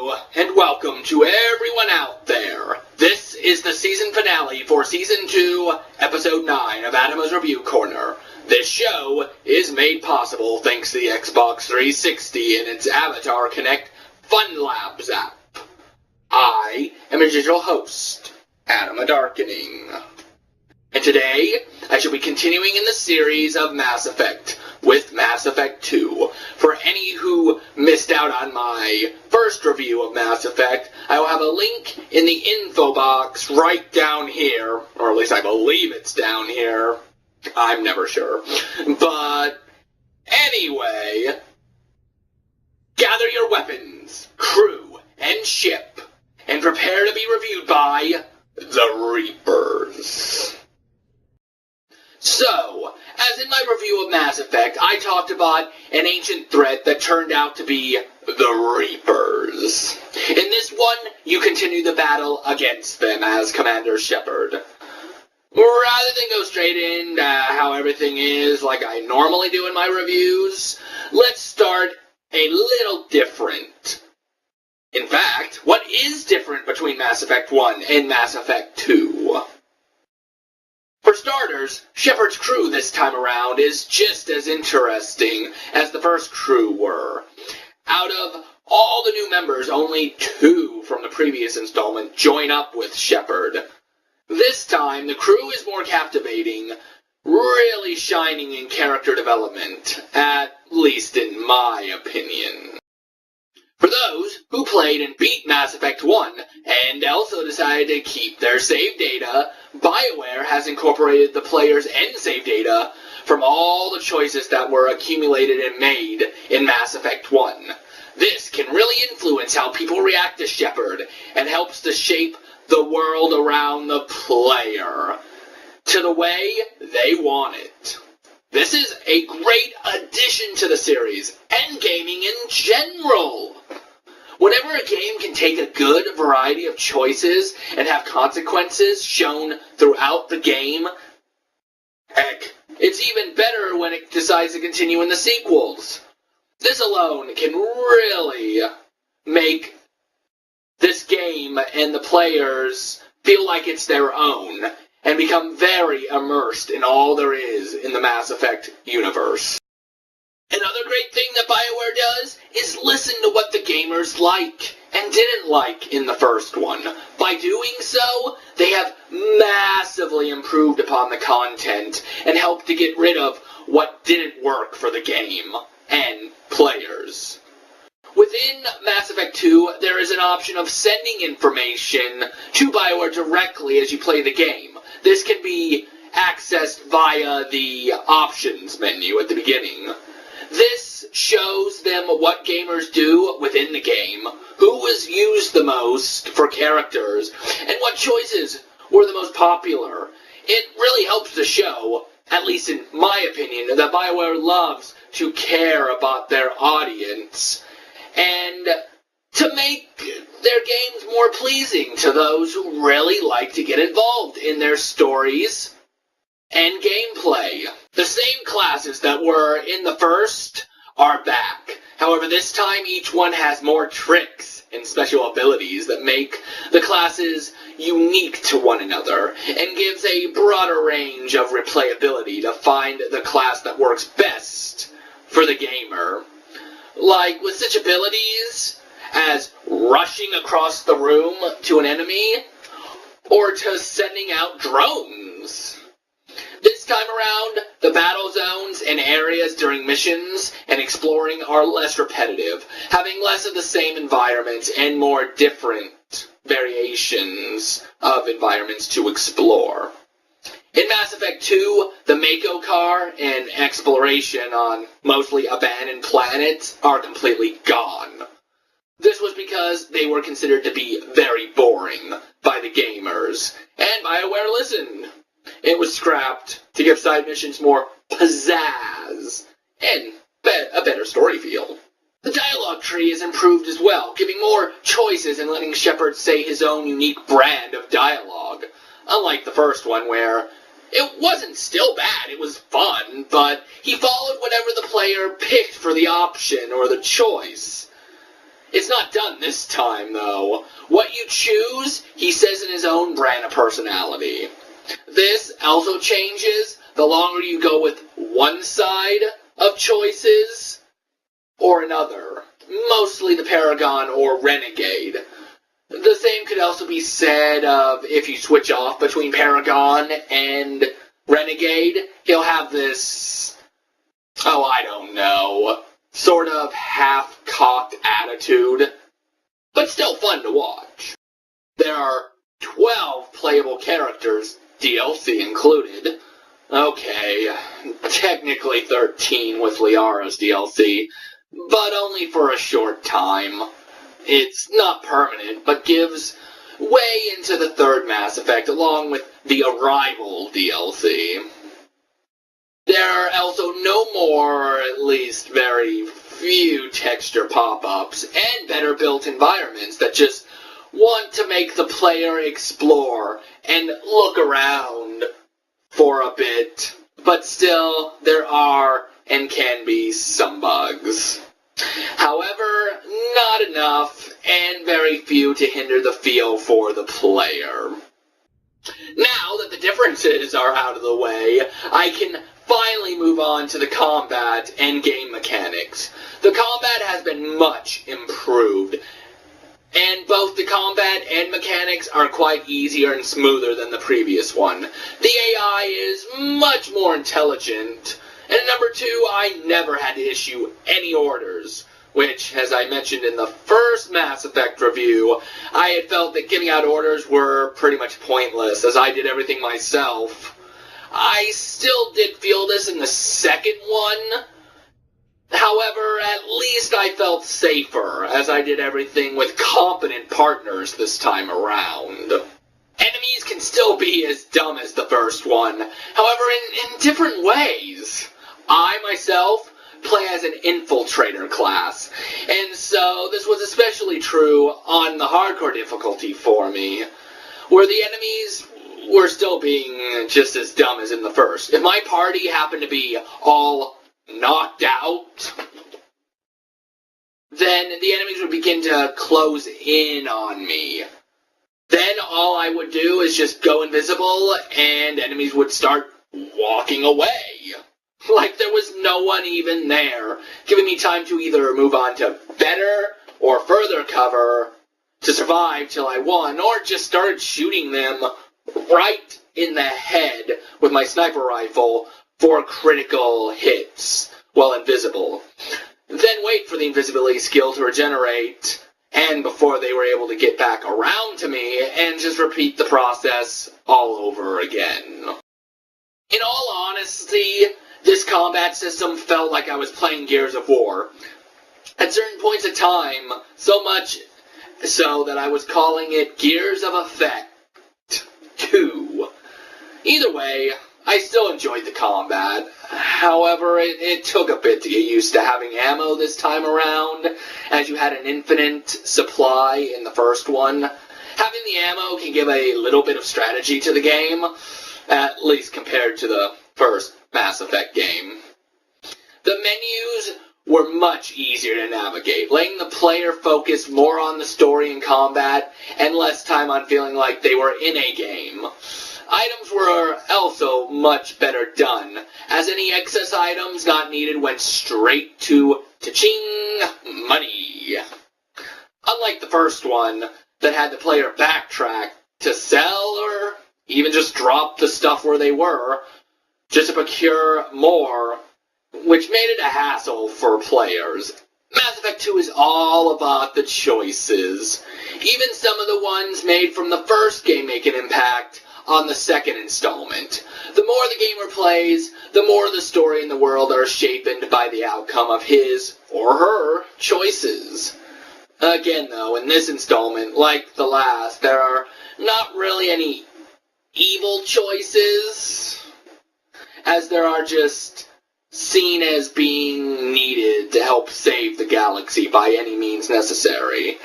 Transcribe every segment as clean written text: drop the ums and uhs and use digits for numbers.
Hello, and welcome to everyone out there. This is the season finale for Season 2, Episode 9 of Atama's Review Corner. This show is made possible thanks to the Xbox 360 and its Avatar Connect Fun Labs app. I am your digital host, Atama Darkening. And today, I shall be continuing in the series of Mass Effect with Mass Effect 2. For any who missed out on my first review of Mass Effect, I will have a link in the info box right down here, or at least I believe it's down here. I'm never sure. But anyway, gather your weapons, crew, and ship, and prepare to be reviewed by the Reapers. So, as in my review of Mass Effect, I talked about an ancient threat that turned out to be the Reapers. In this one, you continue the battle against them as Commander Shepard. Rather than go straight into how everything is like I normally do in my reviews, let's start a little different. In fact, what is different between Mass Effect 1 and Mass Effect 2? For starters, Shepard's crew this time around is just as interesting as the first crew were. Out of all the new members, only 2 from the previous installment join up with Shepard. This time, the crew is more captivating, really shining in character development, at least in my opinion. For those who played and beat Mass Effect 1, and also decided to keep their save data, BioWare has incorporated the player's end save data from all the choices that were accumulated and made in Mass Effect 1. This can really influence how people react to Shepard, and helps to shape the world around the player to the way they want it. This is a great addition to the series, and gaming in general. Whenever a game can take a good variety of choices and have consequences shown throughout the game, heck, it's even better when it decides to continue in the sequels. This alone can really make this game and the players feel like it's their own, and become very immersed in all there is in the Mass Effect universe. Another great thing that BioWare does is listen to what the gamers like and didn't like in the first one. By doing so, they have massively improved upon the content and helped to get rid of what didn't work for the game and players. Within Mass Effect 2, there is an option of sending information to BioWare directly as you play the game. This can be accessed via the options menu at the beginning. This shows them what gamers do within the game, who was used the most for characters, and what choices were the most popular. It really helps to show, at least in my opinion, that BioWare loves to care about their audience, and to make their games more pleasing to those who really like to get involved in their stories and gameplay. The same classes that were in the first are back. However, this time each one has more tricks and special abilities that make the classes unique to one another, and gives a broader range of replayability to find the class that works best for the gamer. Like with such abilities as rushing across the room to an enemy, or to sending out drones. This time around, the battle zones and areas during missions and exploring are less repetitive, having less of the same environments and more different variations of environments to explore. In Mass Effect 2, the Mako car and exploration on mostly abandoned planets are completely gone. This was because they were considered to be very boring by the gamers, and BioWare listened. It was scrapped to give side missions more pizzazz and a better story feel. The dialogue tree is improved as well, giving more choices and letting Shepard say his own unique brand of dialogue. Unlike the first one, where it wasn't still bad, it was fun, but he followed whatever the player picked for the option or the choice. It's not done this time, though. What you choose, he says in his own brand of personality. This also changes the longer you go with one side of choices or another, mostly the Paragon or Renegade. The same could also be said of if you switch off between Paragon and Renegade, he'll have this, I don't know, sort of half-cocked attitude, but still fun to watch. There are 12 playable characters, DLC included. Okay, technically 13 with Liara's DLC, but only for a short time. It's not permanent, but gives way into the third Mass Effect along with the Arrival DLC. There are also no more, or at least very few, texture pop-ups and better built environments that just want to make the player explore and look around for a bit. But still, there are and can be some bugs. However, not enough, and very few to hinder the feel for the player. Now that the differences are out of the way, I can finally move on to the combat and game mechanics. The combat has been much improved, and both the combat and mechanics are quite easier and smoother than the previous one. The AI is much more intelligent, and number two, I never had to issue any orders, which, as I mentioned in the first Mass Effect review, I had felt that giving out orders were pretty much pointless, as I did everything myself. I still did feel this in the second one. However, at least I felt safer, as I did everything with competent partners this time around. Enemies can still be as dumb as the first one, however, in different ways. I, myself, play as an infiltrator class, and so this was especially true on the hardcore difficulty for me, where the enemies were still being just as dumb as in the first. If my party happened to be all knocked out, then the enemies would begin to close in on me. Then all I would do is just go invisible, and enemies would start walking away. Like there was no one even there, giving me time to either move on to better or further cover to survive till I won, or just started shooting them right in the head with my sniper rifle for critical hits while invisible. Then wait for the invisibility skill to regenerate, and before they were able to get back around to me, and just repeat the process all over again. In all honesty, this combat system felt like I was playing Gears of War. At certain points of time, so much so that I was calling it Gears of Effect 2. Either way, I still enjoyed the combat. However, it took a bit to get used to having ammo this time around, as you had an infinite supply in the first one. Having the ammo can give a little bit of strategy to the game, at least compared to the first Mass Effect game. The menus were much easier to navigate, letting the player focus more on the story and combat, and less time on feeling like they were in a game. Items were also much better done, as any excess items not needed went straight to cha-ching money. Unlike the first one, that had the player backtrack to sell or even just drop the stuff where they were, just to procure more, which made it a hassle for players. Mass Effect 2 is all about the choices. Even some of the ones made from the first game make an impact on the second installment. The more the gamer plays, the more the story and the world are shaped by the outcome of his or her choices. Again, though, in this installment, like the last, there are not really any evil choices, as there are just seen as being needed to help save the galaxy by any means necessary.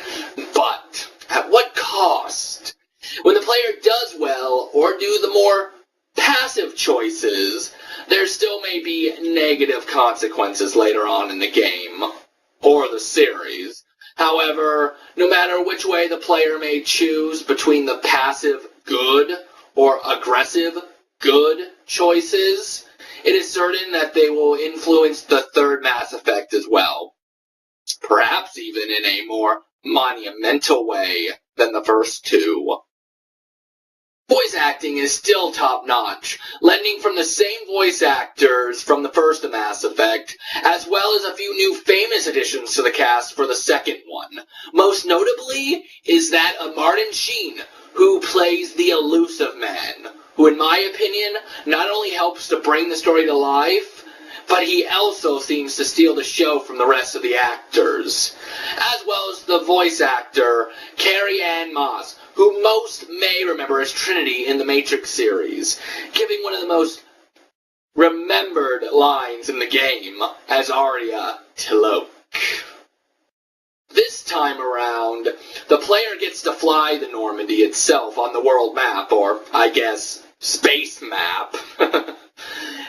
But at what cost? When the player does well, or do the more passive choices, there still may be negative consequences later on in the game, or the series. However, no matter which way the player may choose between the passive good or aggressive good choices, it is certain that they will influence the third Mass Effect as well. Perhaps even in a more monumental way than the first two. Voice acting is still top-notch, lending from the same voice actors from the first Mass Effect, as well as a few new famous additions to the cast for the second one. Most notably is that of Martin Sheen, who plays the Elusive Man, who in my opinion not only helps to bring the story to life, but he also seems to steal the show from the rest of the actors, as well as the voice actor Carrie-Anne Moss, who most may remember as Trinity in the Matrix series, giving one of the most remembered lines in the game as Arya T'Loak. This time around, the player gets to fly the Normandy itself on the world map, or, I guess, space map.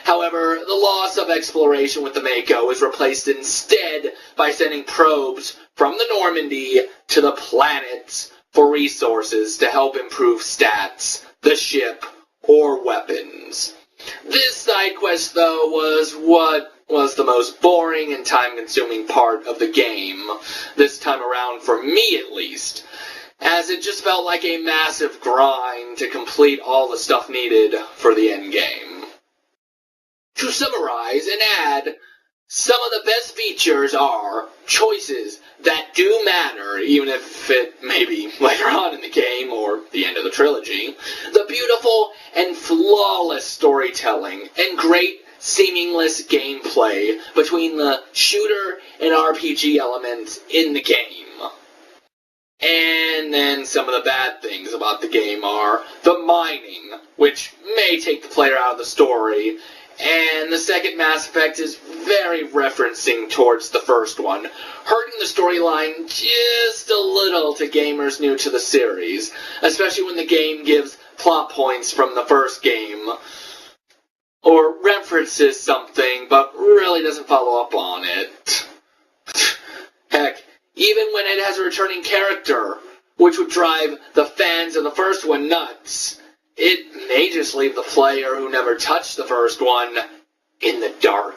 However, the loss of exploration with the Mako is replaced instead by sending probes from the Normandy to the planets for resources to help improve stats, the ship, or weapons. This side quest, though, was what was the most boring and time-consuming part of the game, this time around for me at least, as it just felt like a massive grind to complete all the stuff needed for the endgame. To summarize and add, some of the best features are choices that do matter, even if it may be later on in the game or the end of the trilogy, the beautiful and flawless storytelling, and great seamless gameplay between the shooter and RPG elements in the game. And then some of the bad things about the game are the mining, which may take the player out of the story, and the second Mass Effect is very referencing towards the first one, hurting the storyline just a little to gamers new to the series, especially when the game gives plot points from the first game, or references something but really doesn't follow up on it. Heck, even when it has a returning character, which would drive the fans of the first one nuts, it may just leave the player who never touched the first one in the dark.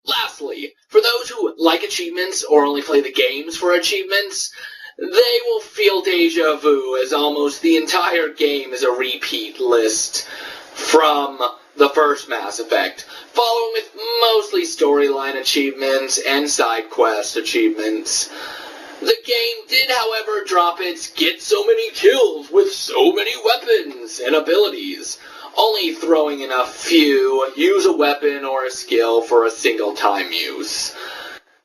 Lastly, for those who like achievements or only play the games for achievements, they will feel deja vu, as almost the entire game is a repeat list from the first Mass Effect, following with mostly storyline achievements and side quest achievements. The game did, however, drop its get so many kills with so many weapons and abilities, only throwing in a few use a weapon or a skill for a single time use.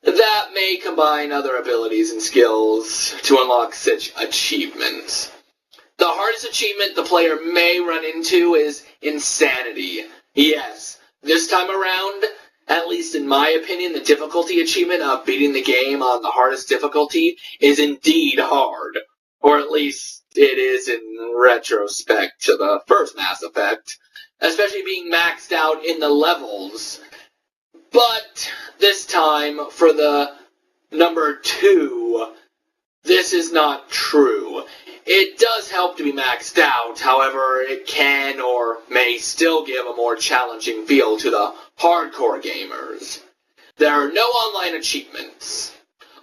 That may combine other abilities and skills to unlock such achievements. The hardest achievement the player may run into is Insanity. Yes, this time around, at least in my opinion, the difficulty achievement of beating the game on the hardest difficulty is indeed hard. Or at least it is in retrospect to the first Mass Effect, especially being maxed out in the levels. But this time, for the number 2, this is not true. It does help to be maxed out, however, it can or may still give a more challenging feel to the hardcore gamers. There are no online achievements.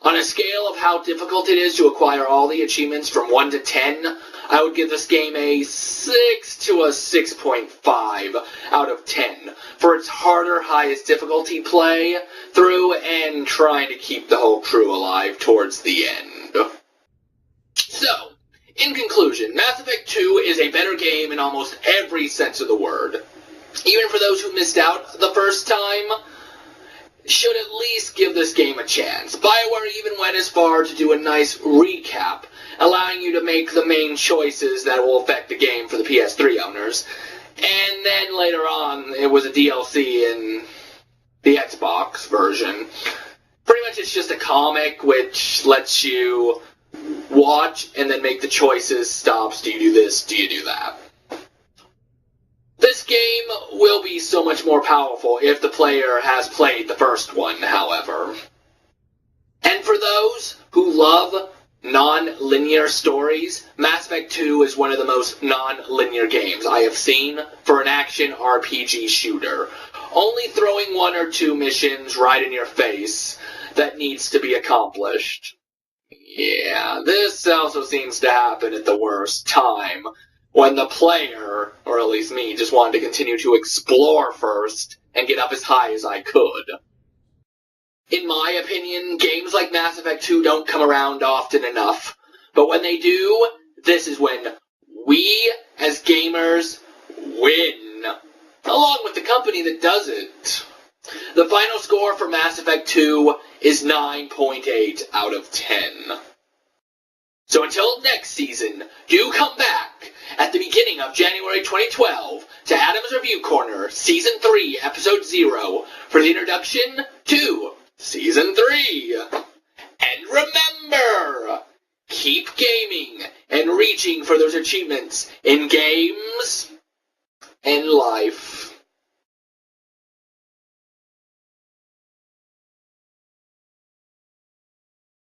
On a scale of how difficult it is to acquire all the achievements from 1 to 10, I would give this game a 6 to a 6.5 out of 10 for its harder, highest difficulty play through and trying to keep the whole crew alive towards the end. So, in conclusion, Mass Effect 2 is a better game in almost every sense of the word. Even for those who missed out the first time, should at least give this game a chance. BioWare even went as far to do a nice recap, allowing you to make the main choices that will affect the game for the PS3 owners. And then later on, it was a DLC in the Xbox version. Pretty much it's just a comic which lets you watch and then make the choices, stops, do you do this, do you do that. This game will be so much more powerful if the player has played the first one, however. And for those who love non-linear stories, Mass Effect 2 is one of the most non-linear games I have seen for an action RPG shooter. Only throwing one or two missions right in your face that needs to be accomplished. Yeah, this also seems to happen at the worst time, when the player, or at least me, just wanted to continue to explore first and get up as high as I could. In my opinion, games like Mass Effect 2 don't come around often enough, but when they do, this is when we, as gamers, win, along with the company that does it. The final score for Mass Effect 2 is 9.8 out of 10. So until next season, do come back at the beginning of January 2012 to Adam's Review Corner, Season 3, Episode 0, for the introduction to Season 3. And remember, keep gaming and reaching for those achievements in games and life.